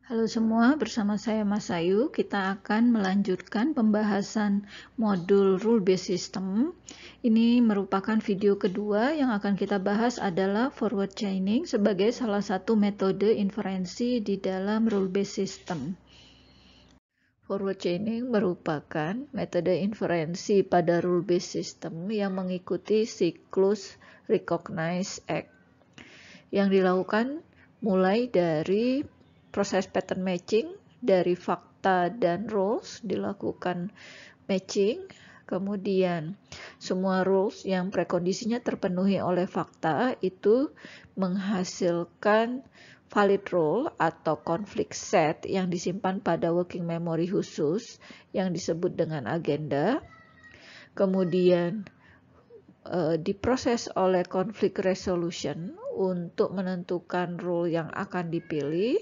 Halo semua, bersama saya Mas Ayu. Kita akan melanjutkan pembahasan modul Rule Based System. Ini merupakan video kedua. Yang akan kita bahas adalah forward chaining sebagai salah satu metode inferensi di dalam Rule Based System. Forward chaining merupakan metode inferensi pada Rule Based System yang mengikuti siklus Recognize Act yang dilakukan mulai dari proses pattern matching, dari fakta dan rules dilakukan matching, kemudian semua rules yang prekondisinya terpenuhi oleh fakta itu menghasilkan valid rule atau conflict set yang disimpan pada working memory khusus yang disebut dengan agenda. Kemudian diproses oleh conflict resolution untuk menentukan rule yang akan dipilih.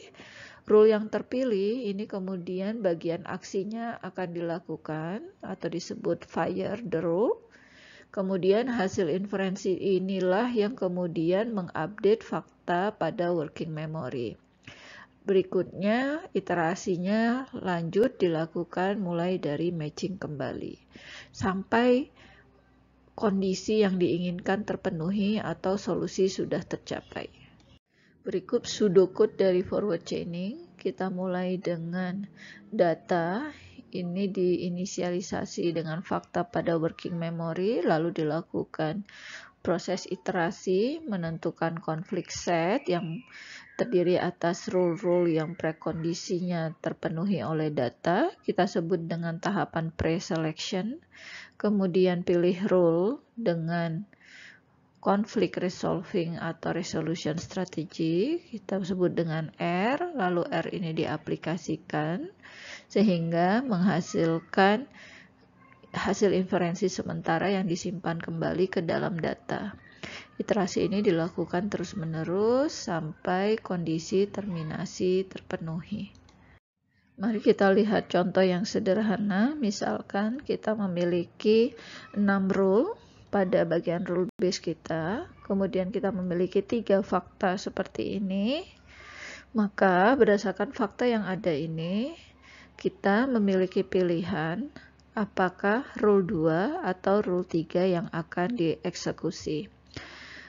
Rule yang terpilih ini kemudian bagian aksinya akan dilakukan atau disebut fire the rule. Kemudian hasil inferensi inilah yang kemudian mengupdate fakta pada working memory. Berikutnya iterasinya lanjut dilakukan mulai dari matching kembali sampai kondisi yang diinginkan terpenuhi atau solusi sudah tercapai. Berikut pseudocode dari forward chaining. Kita mulai dengan data. Ini diinisialisasi dengan fakta pada working memory, lalu dilakukan proses iterasi menentukan conflict set yang terdiri atas rule-rule yang prekondisinya terpenuhi oleh data. Kita sebut dengan tahapan pre-selection. Kemudian pilih rule dengan conflict resolving atau resolution strategy, kita sebut dengan R, lalu R ini diaplikasikan sehingga menghasilkan hasil inferensi sementara yang disimpan kembali ke dalam data. Iterasi ini dilakukan terus-menerus sampai kondisi terminasi terpenuhi. Mari kita lihat contoh yang sederhana. Misalkan kita memiliki 6 rule pada bagian rule base kita, kemudian kita memiliki 3 fakta seperti ini. Maka berdasarkan fakta yang ada ini, kita memiliki pilihan apakah rule 2 atau rule 3 yang akan dieksekusi.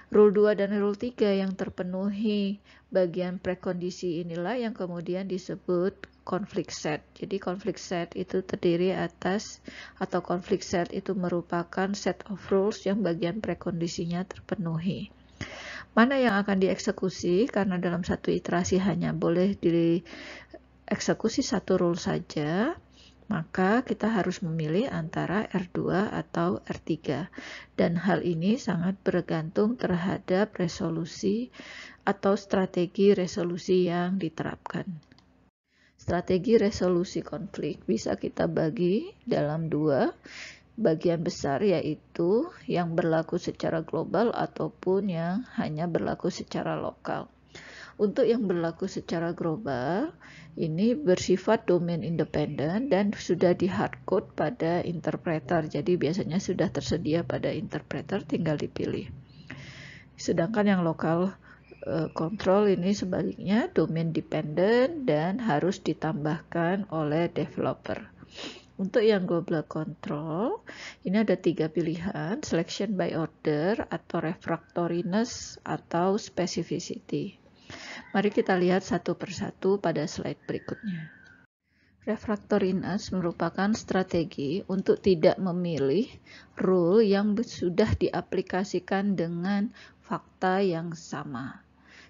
Rule 2 dan rule 3 yang terpenuhi bagian prekondisi inilah yang kemudian disebut conflict set. Jadi conflict set itu terdiri atas atau conflict set itu merupakan set of rules yang bagian prekondisinya terpenuhi. Mana yang akan dieksekusi? Karena dalam satu iterasi hanya boleh dieksekusi satu rule saja, maka kita harus memilih antara R2 atau R3. Dan hal ini sangat bergantung terhadap resolusi atau strategi resolusi yang diterapkan. Strategi resolusi konflik bisa kita bagi dalam 2 bagian besar, yaitu yang berlaku secara global ataupun yang hanya berlaku secara lokal. Untuk yang berlaku secara global, ini bersifat domain independen dan sudah di hardcode pada interpreter. Jadi biasanya sudah tersedia pada interpreter, tinggal dipilih. Sedangkan yang lokal control ini sebaliknya domain dependent dan harus ditambahkan oleh developer. Untuk yang global control, ini ada 3 pilihan, selection by order atau refractoriness atau specificity. Mari kita lihat satu persatu pada slide berikutnya. Refractoriness merupakan strategi untuk tidak memilih rule yang sudah diaplikasikan dengan fakta yang sama.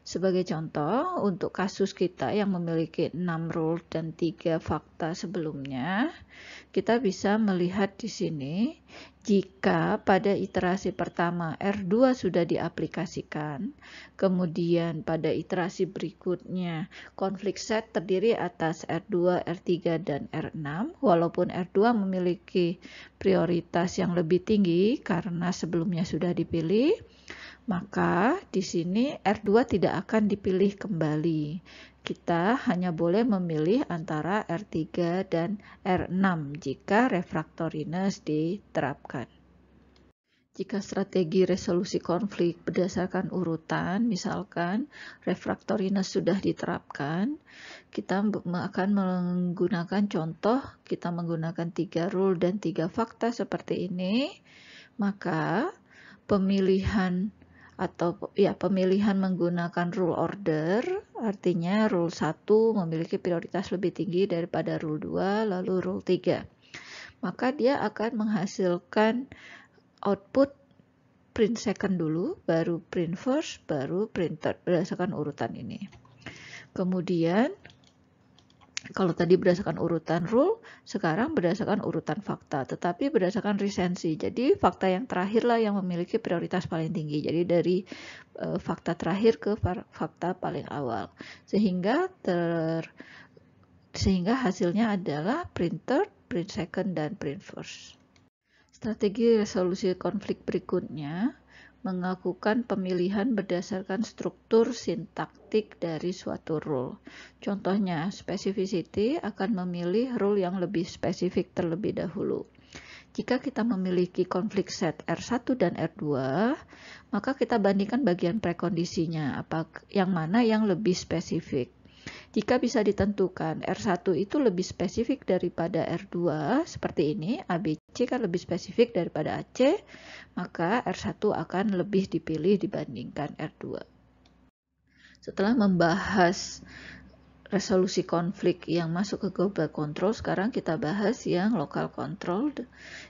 Sebagai contoh, untuk kasus kita yang memiliki 6 rule dan 3 fakta sebelumnya, kita bisa melihat di sini, jika pada iterasi pertama R2 sudah diaplikasikan, kemudian pada iterasi berikutnya konflik set terdiri atas R2, R3, dan R6, walaupun R2 memiliki prioritas yang lebih tinggi karena sebelumnya sudah dipilih, maka di sini R2 tidak akan dipilih kembali. Kita hanya boleh memilih antara R3 dan R6 jika refractoriness diterapkan. Jika strategi resolusi konflik berdasarkan urutan, misalkan refractoriness sudah diterapkan, kita akan menggunakan contoh, kita menggunakan 3 rule dan 3 fakta seperti ini, maka pemilihan menggunakan rule order, artinya rule 1 memiliki prioritas lebih tinggi daripada rule 2, lalu rule 3. Maka dia akan menghasilkan output print second dulu, baru print first, baru print third, berdasarkan urutan ini. Kemudian, kalau tadi berdasarkan urutan rule, sekarang berdasarkan urutan fakta, tetapi berdasarkan resensi. Jadi, fakta yang terakhirlah yang memiliki prioritas paling tinggi. Jadi, dari fakta terakhir ke fakta paling awal. Sehingga hasilnya adalah print third, print second, dan print first. Strategi resolusi konflik berikutnya melakukan pemilihan berdasarkan struktur sintaktik dari suatu rule. Contohnya, specificity akan memilih rule yang lebih spesifik terlebih dahulu. Jika kita memiliki konflik set R1 dan R2, maka kita bandingkan bagian prekondisinya, yang mana yang lebih spesifik. Jika bisa ditentukan R1 itu lebih spesifik daripada R2, seperti ini, ABC kan lebih spesifik daripada AC, maka R1 akan lebih dipilih dibandingkan R2. Setelah membahas resolusi konflik yang masuk ke global control, sekarang kita bahas yang local control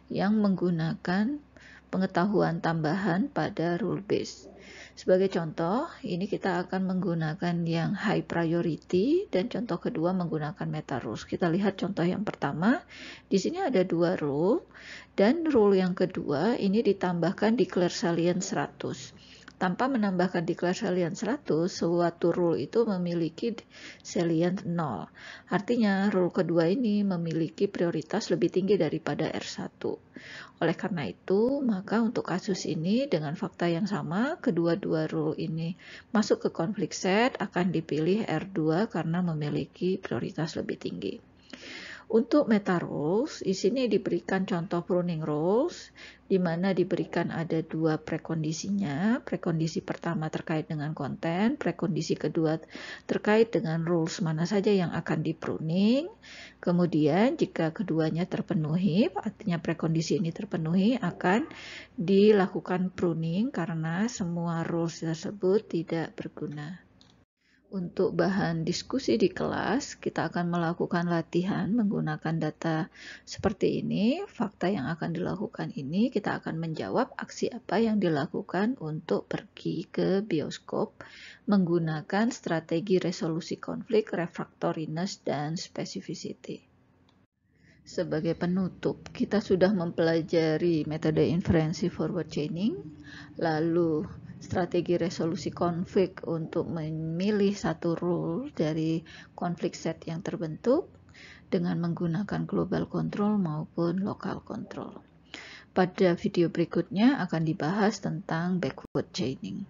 yang menggunakan pengetahuan tambahan pada rule base. Sebagai contoh, ini kita akan menggunakan yang high priority dan contoh kedua menggunakan meta rules. Kita lihat contoh yang pertama, di sini ada 2 rule dan rule yang kedua ini ditambahkan declare salience 100. Tanpa menambahkan declare salience 100, suatu rule itu memiliki salience 0. Artinya, rule kedua ini memiliki prioritas lebih tinggi daripada R1. Oleh karena itu, maka untuk kasus ini dengan fakta yang sama, kedua-dua rule ini masuk ke konflik set akan dipilih R2 karena memiliki prioritas lebih tinggi. Untuk meta rules, di sini diberikan contoh pruning rules, di mana diberikan ada 2 prekondisinya. Prekondisi pertama terkait dengan konten, prekondisi kedua terkait dengan rules mana saja yang akan dipruning. Kemudian jika keduanya terpenuhi, artinya prekondisi ini terpenuhi, akan dilakukan pruning karena semua rules tersebut tidak berguna. Untuk bahan diskusi di kelas, kita akan melakukan latihan menggunakan data seperti ini. Fakta yang akan dilakukan ini, kita akan menjawab aksi apa yang dilakukan untuk pergi ke bioskop menggunakan strategi resolusi konflik, refractoriness, dan specificity. Sebagai penutup, kita sudah mempelajari metode inferensi forward chaining, lalu strategi resolusi konflik untuk memilih satu rule dari konflik set yang terbentuk dengan menggunakan global control maupun local control. Pada video berikutnya akan dibahas tentang backward chaining.